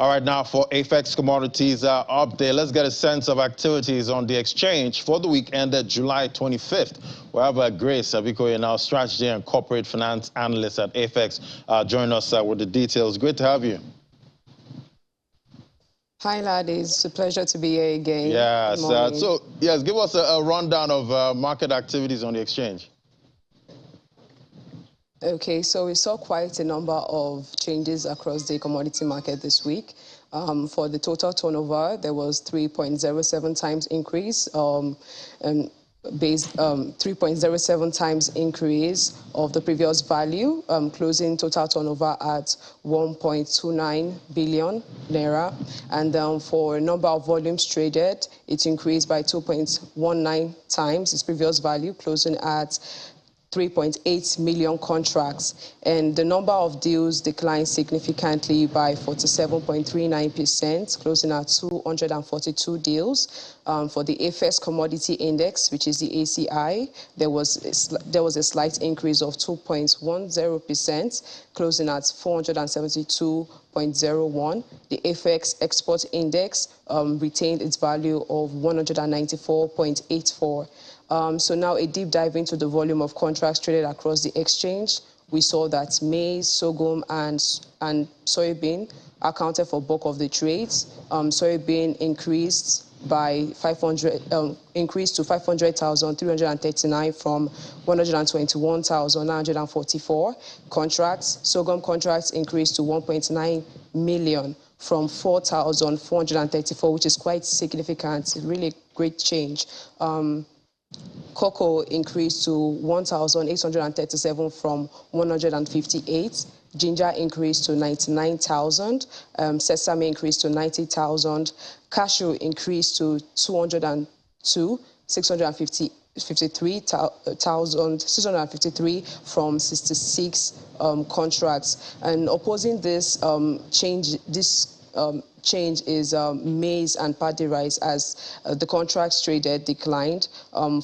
All right, now for AFEX Commodities update, let's get a sense of activities on the exchange for the week ended July 25th. We have Grace Abikoye, now strategy and corporate finance analyst at AFEX, join us with the details. Great to have you. Hi, ladies. It's a pleasure to be here again. Yes. Yes, give us a rundown of market activities on the exchange. Okay, so we saw quite a number of changes across the commodity market this week. For the total turnover, there was 3.07 times increase, 3.07 times increase of the previous value, closing total turnover at 1.29 billion naira. And for number of volumes traded, it increased by 2.19 times its previous value, closing at 3.8 million contracts, and the number of deals declined significantly by 47.39%, closing at 242 deals. For the AFEX Commodity Index, which is the ACI, there was a slight increase of 2.10%, closing at 472.01. The AFEX Export Index retained its value of 194.84. So now a deep dive into the volume of contracts traded across the exchange. We saw that maize, sorghum, and soybean accounted for bulk of the trades. Soybean increased to 500,339 from 121,944 contracts. Sorghum contracts increased to 1.9 million from 4,434, which is quite significant. Really great change. Cocoa increased to 1,837 from 158. Ginger increased to 99,000. Sesame increased to 90,000. Cashew increased to 653 from 66 contracts. And opposing this change is maize and paddy rice, as the contracts traded declined.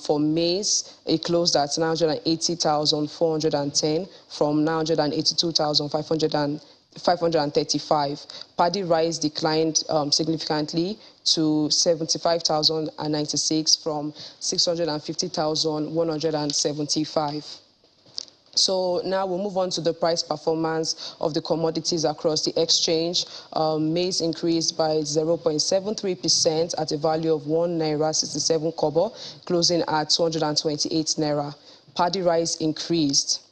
For maize, it closed at 980,410 from 982,535. Paddy rice declined significantly to 75,096 from 650,175. So now we'll move on to the price performance of the commodities across the exchange. Maize increased by 0.73% at a value of 1 naira 67 kobo, closing at 228 naira. Paddy rice increased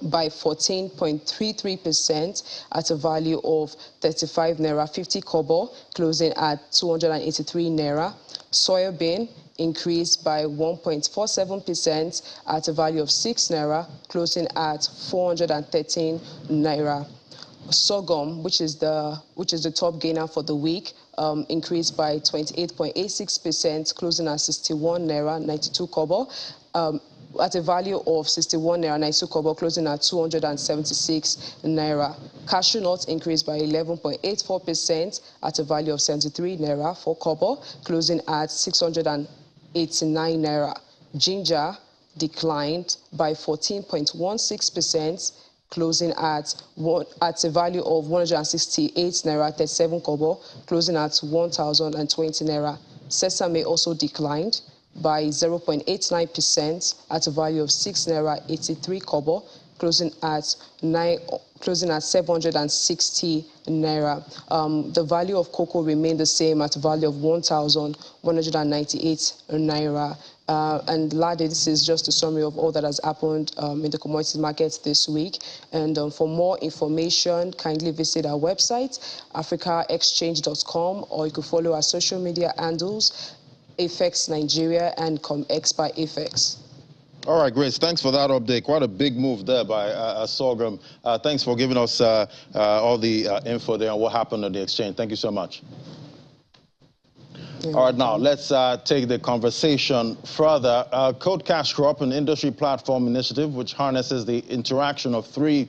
by 14.33% at a value of 35 naira 50 kobo, closing at 283 naira. Soybean increased by 1.47% at a value of 6 naira, closing at 413 naira. Sorghum, which is the top gainer for the week, increased by 28.86%, closing at 61 naira 92 kobo. At a value of 61 naira 92 kobo, closing at 276 naira. Cashew nuts increased by 11.84% at a value of 73 naira 4 kobo, closing at 689 naira. Ginger declined by 14.16%, closing at a value of 168 naira 37 kobo, closing at 1,020 naira. Sesame also declined by 0.89% at a value of 6 naira 83 kobo, closing at 760 naira. The value of cocoa remained the same at a value of 1,198 naira. And Lade, this is just a summary of all that has happened in the commodities markets this week. And for more information, kindly visit our website, africaexchange.com, or you can follow our social media handles, AFEX Nigeria and ComX by AFEX. All right, Grace, thanks for that update. Quite a big move there by Sorghum. Thanks for giving us all the info there on what happened on the exchange. Thank you so much. All right, now let's take the conversation further. Code Cash Crop, an industry platform initiative which harnesses the interaction of three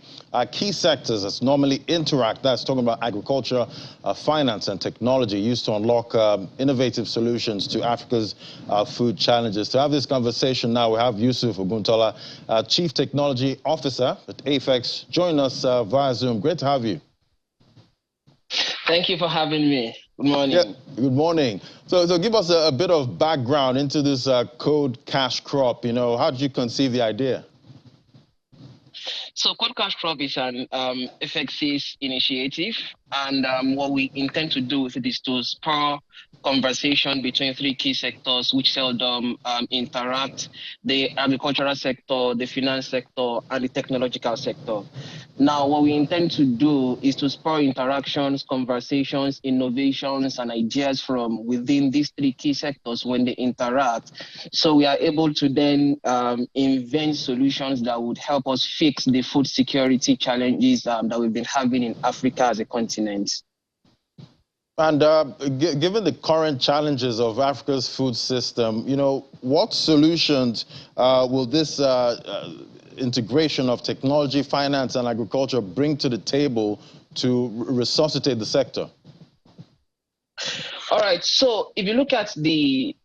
key sectors that normally interact. That's talking about agriculture, finance, and technology, used to unlock innovative solutions to Africa's food challenges. To have this conversation now, we have Yusuf Oguntola, Chief Technology Officer at AFEX, join us via Zoom. Great to have you. Thank you for having me. Good morning. Yeah, good morning. So give us a bit of background into this code cash crop. How did you conceive the idea? So Code Cash Crop is an FX's initiative, and what we intend to do with it is to spur conversation between three key sectors which seldom interact: the agricultural sector, the finance sector, and the technological sector. Now, what we intend to do is to spur interactions, conversations, innovations, and ideas from within these three key sectors when they interact. So we are able to then invent solutions that would help us fix the food security challenges that we've been having in Africa as a continent. And given the current challenges of Africa's food system, what solutions will this integration of technology, finance, and agriculture bring to the table to resuscitate the sector? All right. So if you look at the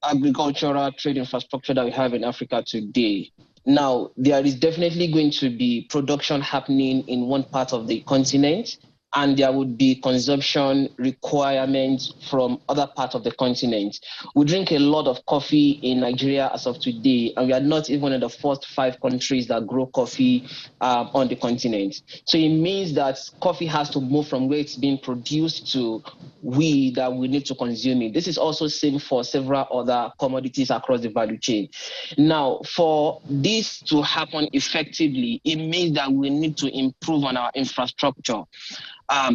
agricultural trade infrastructure that we have in Africa today, now there is definitely going to be production happening in one part of the continent, and there would be consumption requirements from other parts of the continent. We drink a lot of coffee in Nigeria as of today, and we are not even in the first 5 countries that grow coffee on the continent. So it means that coffee has to move from where it's being produced to we need to consume it. This is also same for several other commodities across the value chain. Now, for this to happen effectively, it means that we need to improve on our infrastructure.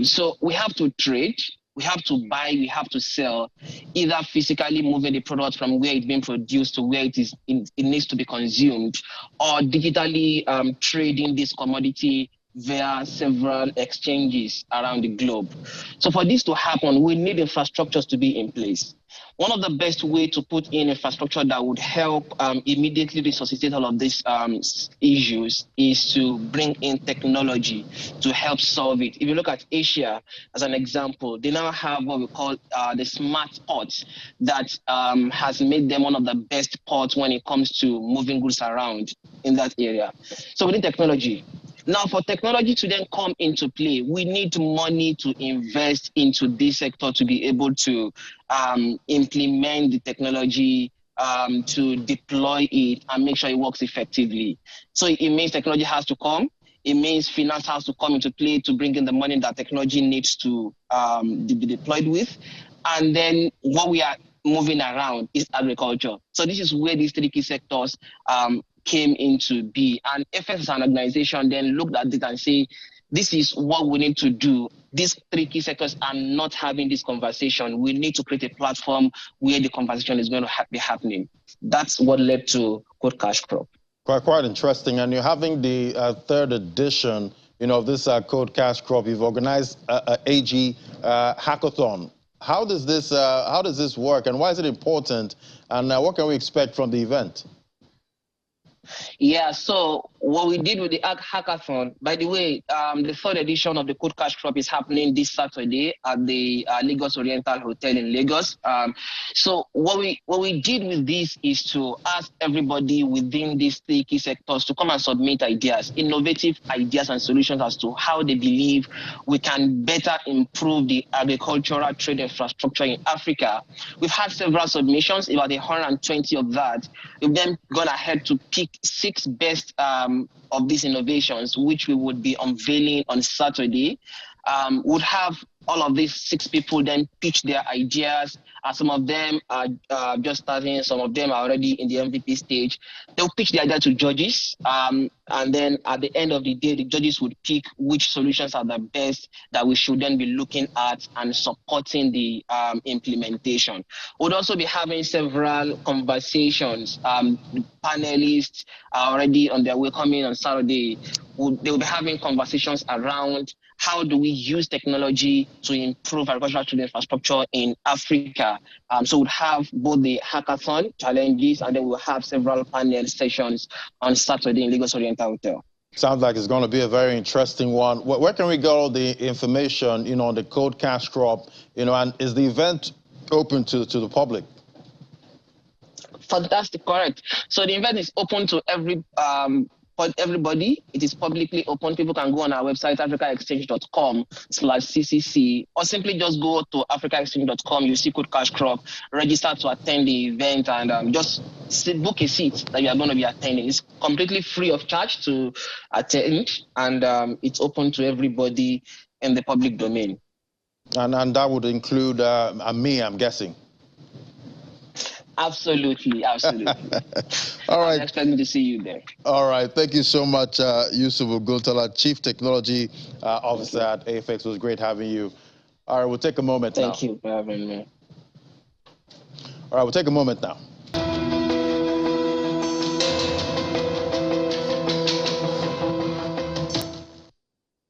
So we have to trade, we have to buy, we have to sell, either physically moving the product from where it's being produced to where it needs to be consumed, or digitally trading this commodity via several exchanges around the globe. So for this to happen, we need infrastructures to be in place. One of the best ways to put in infrastructure that would help immediately resuscitate all of these issues is to bring in technology to help solve it. If you look at Asia as an example, they now have what we call the smart ports that has made them one of the best ports when it comes to moving goods around in that area. So we need technology. Now, for technology to then come into play, we need money to invest into this sector to be able to implement the technology, to deploy it and make sure it works effectively. So it means technology has to come. It means finance has to come into play to bring in the money that technology needs to be deployed with. And then what we are moving around is agriculture. So this is where these three key sectors came into be. And AFEX as an organization then looked at it and say, this is what we need to do. These three key sectors are not having this conversation. We need to create a platform where the conversation is going to be happening. That's what led to Code Cash Crop. Quite interesting. And you're having the 3rd edition, of this Code Cash Crop. You've organized a AG Hackathon. How does this work, and why is it important, and what can we expect from the event? Yeah, so what we did with the Hackathon, by the way, the 3rd edition of the Code Cash Crop is happening this Saturday at the Lagos Oriental Hotel in Lagos. So what we did with this is to ask everybody within these three key sectors to come and submit ideas, innovative ideas and solutions as to how they believe we can better improve the agricultural trade infrastructure in Africa. We've had several submissions, about 120 of that. We've then gone ahead to pick 6 best of these innovations, which we would be unveiling on Saturday. Would have all of these 6 people then pitch their ideas. Some of them are just starting, some of them are already in the MVP stage. They'll pitch the idea to judges, and then at the end of the day, the judges would pick which solutions are the best that we should then be looking at and supporting the implementation. We'll also be having several conversations. Panelists are already on their way coming on Saturday. They'll be having conversations around how do we use technology to improve agricultural trade infrastructure in Africa. So we'll have both the hackathon challenges, and then we'll have several panel sessions on Saturday in Lagos Oriental Hotel. Sounds like it's going to be a very interesting one. Where can we get all the information, on the Code Cash Crop, and is the event open to the public? Fantastic, correct. So the event is open to every everybody. It is publicly open. People can go on our website, africaexchange.com/CCC, or simply just go to africaexchange.com. You see Code Cash Crop, register to attend the event, and just book a seat that you are going to be attending. It's completely free of charge to attend, and it's open to everybody in the public domain. And that would include me, I'm guessing. Absolutely, absolutely. All right. I'm expecting to see you there. All right. Thank you so much, Yusuf Oguntala, Chief Technology Officer at AFEX. It was great having you. All right, we'll take a moment now. Thank you for having me. All right, we'll take a moment now.